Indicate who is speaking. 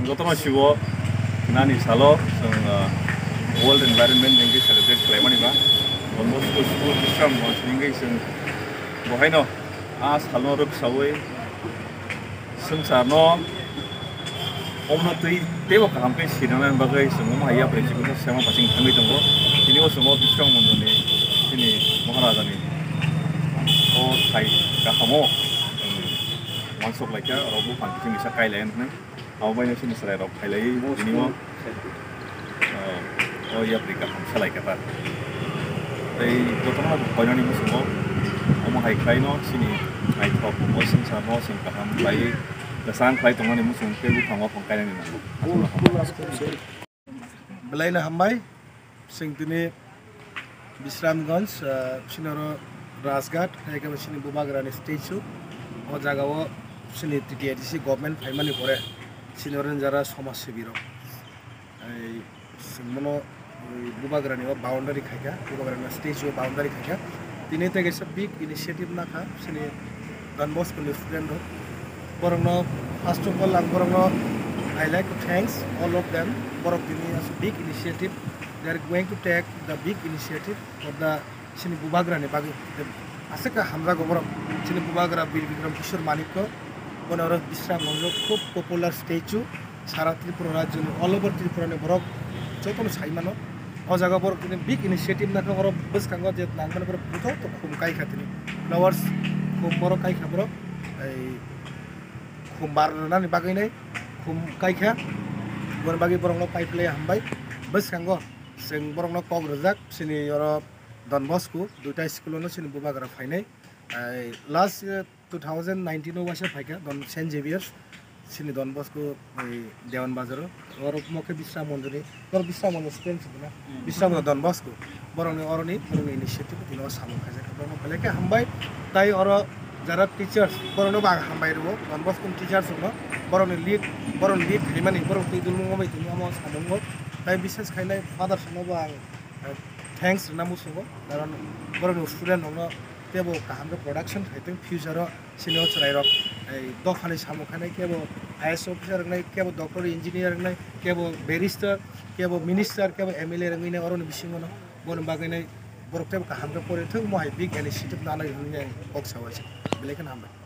Speaker 1: Jotama Shivo, Nani Salo, World Environment English Celebrate Climaniba, Bosco School, Bishramganj English, Bohino, As Halo Ruk Saway, Sunsarno, Omnotri, Teva Camping, Sinan Bagay, Sumaya, Principal, Sama passing Tamitongo, he was a more strong one in Maharajani, or Thai Kahamo, one so like a Robo Punching is a Kailaikha. How many things are of Kailaikha? Minimum. Oh, yeah, Kailaikha. They got on the Koyanimo, Omahai Kaino, Sini, I talk motions are not in Kaham, like the sun flight on Animus and Peru come up on Kailaikha.
Speaker 2: Belaina Hambai, Singtini, Bishramganj, Chinoro Rasgat, Haikavashini Bubagra statue, or Jagawa, Sini TTIC government, Pimani Kore, Sinoran Jara Somas Sibiro. I Simono Bubagra boundary Kaka, Bubagra statue boundary Kaka. Tineta gets a big initiative Naka, Sini Don Bosco student. Borno, first of all, I like to thanks all of them. Borokini as a big initiative. They are going to take the big initiative for the Sini Bubagra Nebagi. Asaka Hamza Gomor, Sini Bubagra Bishram Kishore Maniko, one of Bishramganj popular statue, Sara Tripura, all over Tripura Borok, Choton Saimano, Ozagabor, big initiative Nakoro, Buskango, Nangan, Puto, Khum Kaikatini, flowers, Khum Kaikabro, Khum Barnan Bagine, Khum Kaika, Gorbagi Borno Pipeline Hambai, Buskango. Sing Borno Kog Razak, Sini Europe, Don Bosco, Dutai School, Sini Bubagra Fine. Last 2019 was a Pika, Don Saint Xavier's, Sini Don Bosco, Devan Bazaro, or Moka Bishramondri, or Bishramon Springs, Bishram Don Bosco, Boroni Oroni, Boroni Initiative, you know, some Kazaka Hambai, Tai or Zara teachers, Boronoba Hambai, Don Bosco teachers, Boroni League, Boron League, Rimani, Boron Tidum, Among তাই বিশেষ খাইলে father সনব thanks নামুসঙ্গ কারণ বড় student হলো কেবো কাহামকে production খাইতে future senior চলাইরক এই দখানে সামখানে কেবো IAS officer নাই কেবো doctor engineer নাই কেবো ব্যারিস্টার কেবো মিনিস্টার কেবো এমএলএ রঙিনে অরন বিসিংগন বন বাগাইনাই বড় কেবো কাহামকে পড়ে থং মহাই বিগ ইনিশিয়েটিভ নালাই হইনে বক্স হওয়াছে বেলেখান হামবাই